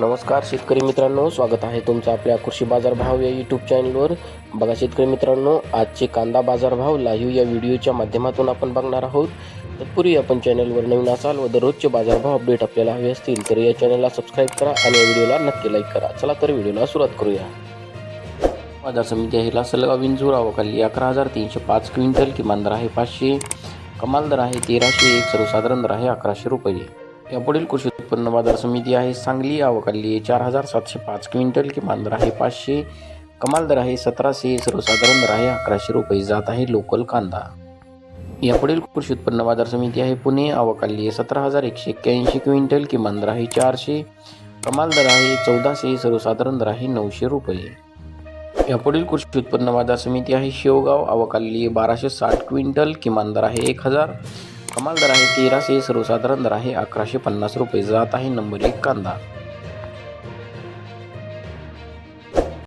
नमस्कार शेतकरी मित्रांनो, स्वागत आहे तुमचं आपल्या कृषी बाजार भाव या यूट्यूब चॅनलवर। बघा शेतकरी मित्रांनो, आजचे कांदा बाजार भाव लाईव्ह या व्हिडिओच्या माध्यमातून आपण बघणार आहोत। तत्पूर्वी आपण चॅनलवर नवीन असाल व दररोजचे बाजारभाव अपडेट आपल्याला हवे असतील तर या चॅनलला सबस्क्राईब करा आणि या व्हिडिओला नक्की लाईक करा। चला तर व्हिडिओला सुरुवात करूया। बाजार समिती आहे लासलगाव विंचूर, आवकाली 11,305 क्विंटल, किमान दर आहे 500, कमाल दर आहे 1,301, सर्वसाधारण दर आहे 1100 रुपये। यापुढील कृषी उत्पन्न बाजार समिती आहे सांगली, आवकाली 4,705 क्विंटल, किमान दर आहे 500, कमाल दर आहे 1,700, सर्वसाधारण दर आहे 1100 रुपये। जात आहे लोकल कांदा। यापुढील कृषी उत्पन्न बाजार समिती आहे पुणे, आवकाली 17,181 क्विंटल, किमान दर आहे 400, कमाल दर आहे 1,400, सर्वसाधारण दर आहे 900 रुपये। यापुढील कृषी उत्पन्न बाजार समिती आहे शेवगाव, आवकाली 1,260 क्विंटल, किमान दर आहे 1,000, कमाल दर आहे 1,300, सर्वसाधारण दर आहे 1,150 रुपये। जात आहे नंबर 1 कांदा।